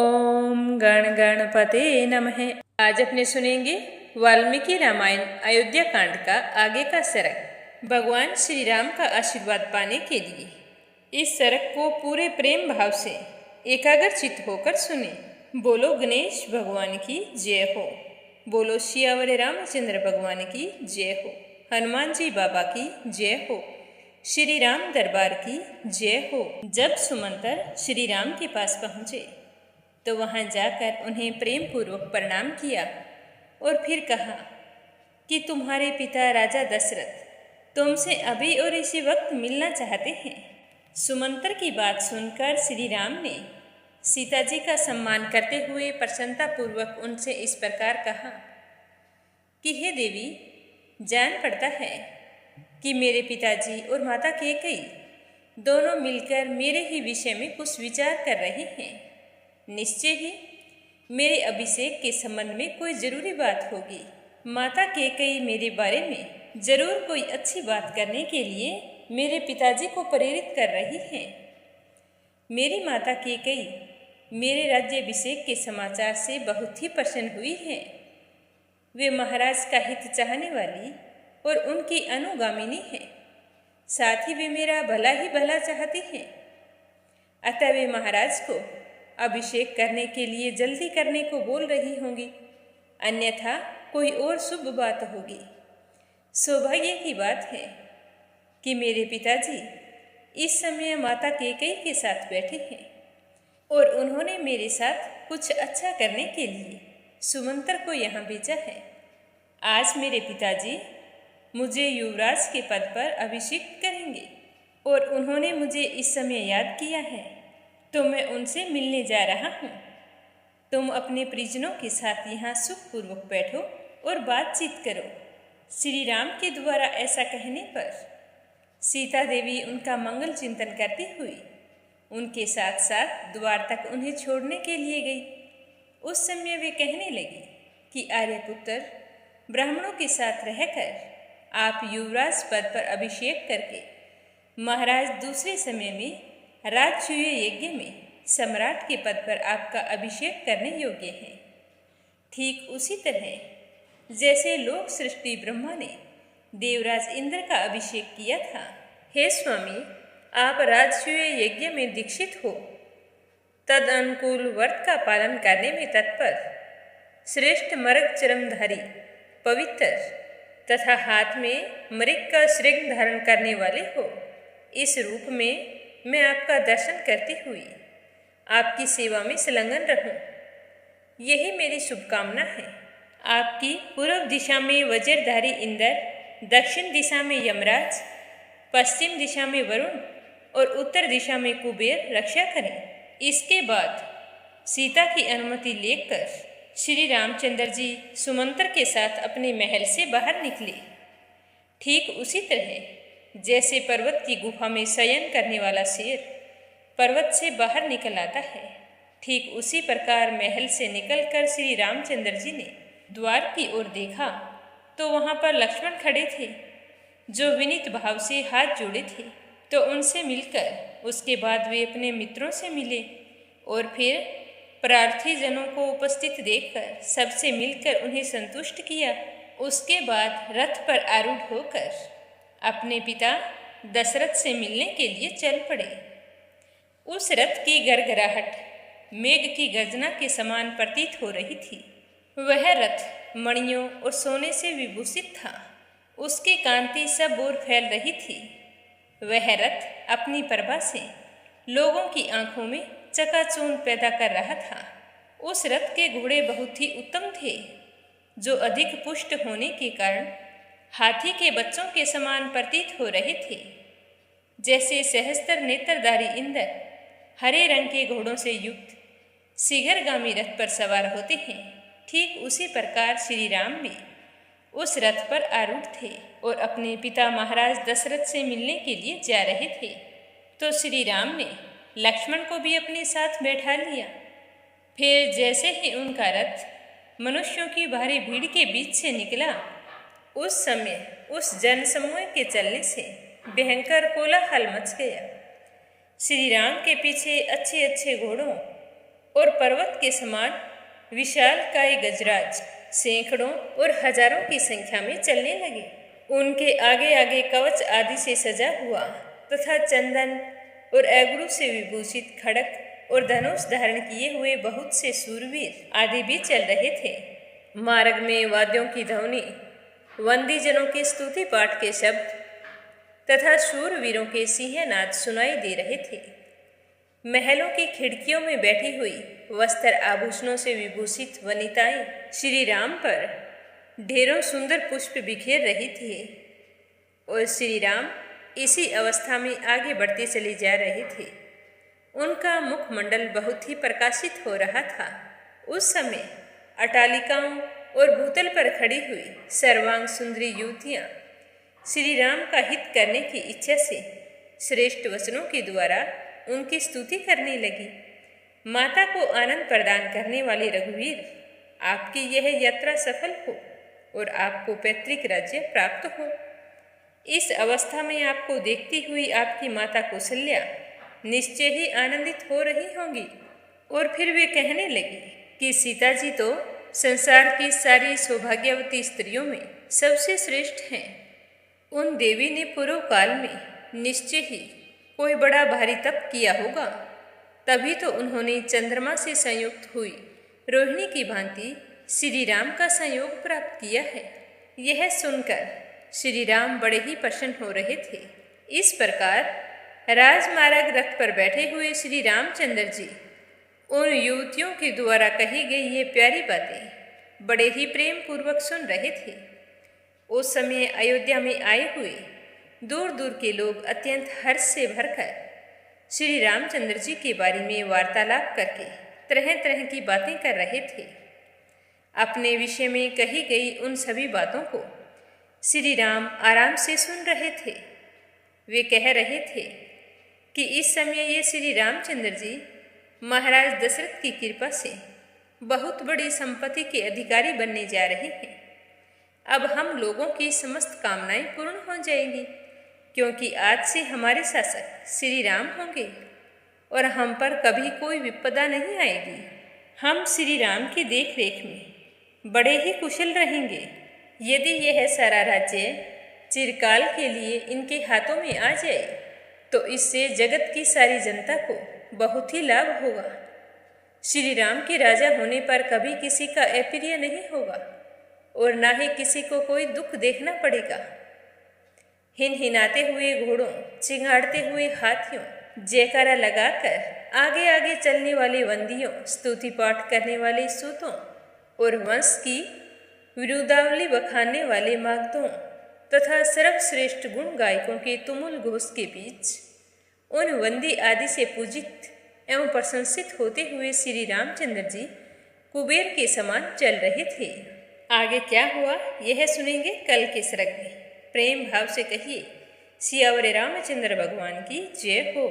ओम गण गणपते नमः। आज अपने सुनेंगे वाल्मीकि रामायण अयोध्या कांड का आगे का सरक। भगवान श्री राम का आशीर्वाद पाने के लिए इस सरक को पूरे प्रेम भाव से एकाग्रचित्त होकर सुने। बोलो गणेश भगवान की जय हो। बोलो सियावर रामचंद्र भगवान की जय हो। हनुमान जी बाबा की जय हो। श्री राम दरबार की जय हो। जब सुमंतर श्री राम के पास पहुँचे तो वहाँ जाकर उन्हें प्रेम पूर्वक प्रणाम किया और फिर कहा कि तुम्हारे पिता राजा दशरथ तुमसे अभी और इसी वक्त मिलना चाहते हैं। सुमंतर की बात सुनकर श्री राम ने सीता जी का सम्मान करते हुए प्रसन्नता पूर्वक उनसे इस प्रकार कहा कि हे देवी, जान पड़ता है कि मेरे पिताजी और माता कैकेयी दोनों मिलकर मेरे ही विषय में कुछ विचार कर रहे हैं। निश्चय ही मेरे अभिषेक के संबंध में कोई जरूरी बात होगी। माता कैकेयी मेरे बारे में जरूर कोई अच्छी बात करने के लिए मेरे पिताजी को प्रेरित कर रही हैं। मेरी माता कैकेयी मेरे राज्याभिषेक के समाचार से बहुत ही प्रसन्न हुई हैं। वे महाराज का हित चाहने वाली और उनकी अनुगामिनी है। साथ ही वे मेरा भला ही भला चाहती हैं। अतः वे महाराज को अभिषेक करने के लिए जल्दी करने को बोल रही होंगी, अन्यथा कोई और शुभ बात होगी। सौभाग्य की बात है कि मेरे पिताजी इस समय माता कैकेयी के साथ बैठे हैं और उन्होंने मेरे साथ कुछ अच्छा करने के लिए सुमंतर को यहाँ भेजा है। आज मेरे पिताजी मुझे युवराज के पद पर अभिषेक करेंगे और उन्होंने मुझे इस समय याद किया है, तो मैं उनसे मिलने जा रहा हूँ। तुम अपने परिजनों के साथ यहाँ सुखपूर्वक बैठो और बातचीत करो। श्री राम के द्वारा ऐसा कहने पर सीता देवी उनका मंगल चिंतन करती हुई उनके साथ साथ द्वार तक उन्हें छोड़ने के लिए गई। उस समय वे कहने लगी कि आर्यपुत्र, ब्राह्मणों के साथ रहकर आप युवराज पद पर अभिषेक करके महाराज दूसरे समय में राजसूय यज्ञ में सम्राट के पद पर आपका अभिषेक करने योग्य है। ठीक उसी तरह जैसे लोक सृष्टि ब्रह्मा ने देवराज इंद्र का अभिषेक किया था। हे स्वामी, आप राजसूय यज्ञ में दीक्षित हो, तद अनुकूल व्रत का पालन करने में तत्पर, श्रेष्ठ मृग चरमधारी, पवित्र तथा हाथ में मृग का श्रृंग धारण करने वाले हो। इस रूप में मैं आपका दर्शन करती हुई आपकी सेवा में संलग्न रहूं, यही मेरी शुभकामना है। आपकी पूर्व दिशा में वज्रधारी इंद्र, दक्षिण दिशा में यमराज, पश्चिम दिशा में वरुण और उत्तर दिशा में कुबेर रक्षा करें। इसके बाद सीता की अनुमति लेकर श्री रामचंद्र जी सुमंतर के साथ अपने महल से बाहर निकले। ठीक उसी तरह जैसे पर्वत की गुफा में शयन करने वाला शेर पर्वत से बाहर निकल आता है, ठीक उसी प्रकार महल से निकलकर श्री रामचंद्र जी ने द्वार की ओर देखा तो वहाँ पर लक्ष्मण खड़े थे, जो विनीत भाव से हाथ जोड़े थे। तो उनसे मिलकर उसके बाद वे अपने मित्रों से मिले और फिर प्रार्थी जनों को उपस्थित देखकर सबसे मिलकर उन्हें संतुष्ट किया। उसके बाद रथ पर आरूढ़ होकर अपने पिता दशरथ से मिलने के लिए चल पड़े। उस रथ की गड़गड़ाहट मेघ की गर्जना के समान प्रतीत हो रही थी। वह रथ मणियों और सोने से विभूषित था। उसकी कांति सब ओर फैल रही थी। वह रथ अपनी प्रभा से लोगों की आंखों में चकाचौंध पैदा कर रहा था। उस रथ के घोड़े बहुत ही उत्तम थे, जो अधिक पुष्ट होने के कारण हाथी के बच्चों के समान प्रतीत हो रहे थे। जैसे सहस्त्र नेत्रधारी इंद्र हरे रंग के घोड़ों से युक्त शीघ्रगामी रथ पर सवार होते हैं, ठीक उसी प्रकार श्री राम भी उस रथ पर आरूढ़ थे और अपने पिता महाराज दशरथ से मिलने के लिए जा रहे थे। तो श्री राम ने लक्ष्मण को भी अपने साथ बैठा लिया। फिर जैसे ही उनका रथ मनुष्यों की भारी भीड़ के बीच से निकला, उस समय उस जनसमूह के चलने से भयंकर कोलाहल मच गया। श्री राम के पीछे अच्छे अच्छे घोड़ों और पर्वत के समान विशालकाय गजराज सैकड़ों और हजारों की संख्या में चलने लगे। उनके आगे आगे कवच आदि से सजा हुआ तथा चंदन और एगरू से विभूषित खड़क और धनुष धारण किए हुए बहुत से सूरवीर आदि भी चल रहे थे। मार्ग में वाद्यों की ध्वनि, वंदी जनों के स्तुति पाठ के शब्द तथा शूरवीरों के सिंहनाद सुनाई दे रहे थे। महलों की खिड़कियों में बैठी हुई वस्त्र आभूषणों से विभूषित वनिताएं श्री राम पर ढेरों सुंदर पुष्प बिखेर रही थी और श्री राम इसी अवस्था में आगे बढ़ते चले जा रहे थे। उनका मुखमंडल बहुत ही प्रकाशित हो रहा था। उस समय अटालिकाओं और भूतल पर खड़ी हुई सर्वांग सुंदरी युवतियां श्री राम का हित करने की इच्छा से श्रेष्ठ वचनों के द्वारा उनकी स्तुति करने लगी। माता को आनंद प्रदान करने वाले रघुवीर, आपकी यह यात्रा सफल हो और आपको पैतृक राज्य प्राप्त हो। इस अवस्था में आपको देखती हुई आपकी माता कौशल्या निश्चय ही आनंदित हो रही होंगी। और फिर वे कहने लगी कि सीता जी तो संसार की सारी सौभाग्यवती स्त्रियों में सबसे श्रेष्ठ हैं। उन देवी ने पूर्व काल में निश्चय ही कोई बड़ा भारी तप किया होगा, तभी तो उन्होंने चंद्रमा से संयुक्त हुई रोहिणी की भांति श्री राम का संयोग प्राप्त किया है। यह सुनकर श्री राम बड़े ही प्रसन्न हो रहे थे। इस प्रकार राजमार्ग रथ पर बैठे हुए श्री रामचंद्र जी उन युवतियों के द्वारा कही गई ये प्यारी बातें बड़े ही प्रेम पूर्वक सुन रहे थे। उस समय अयोध्या में आए हुए दूर दूर के लोग अत्यंत हर्ष से भरकर श्री रामचंद्र जी के बारे में वार्तालाप करके तरह तरह की बातें कर रहे थे। अपने विषय में कही गई उन सभी बातों को श्री राम आराम से सुन रहे थे। वे कह रहे थे कि इस समय ये श्री रामचंद्र जी महाराज दशरथ की कृपा से बहुत बड़ी संपत्ति के अधिकारी बनने जा रहे हैं। अब हम लोगों की समस्त कामनाएं पूर्ण हो जाएंगी, क्योंकि आज से हमारे शासक श्री राम होंगे और हम पर कभी कोई विपदा नहीं आएगी। हम श्री राम की देख रेख में बड़े ही कुशल रहेंगे। यदि यह सारा राज्य चिरकाल के लिए इनके हाथों में आ जाए तो इससे जगत की सारी जनता को बहुत ही लाभ होगा। श्री राम के राजा होने पर कभी किसी का अप्रिय नहीं होगा और ना ही किसी को कोई दुख देखना पड़ेगा। हिनहिनाते हुए घोड़ों, चिंगाड़ते हुए हाथियों, जयकारा लगाकर आगे आगे चलने वाले वंदियों, स्तुति पाठ करने वाले सूतों और वंश की विरुदावली बखानने वाले मागधों तथा सर्वश्रेष्ठ गुण गायकों के तुमुल घोष के बीच उन वंदी आदि से पूजित एवं प्रशंसित होते हुए श्री रामचंद्र जी कुबेर के समान चल रहे थे। आगे क्या हुआ यह सुनेंगे कल के सरग में। प्रेम भाव से कहिए सियावर रामचंद्र भगवान की जय हो।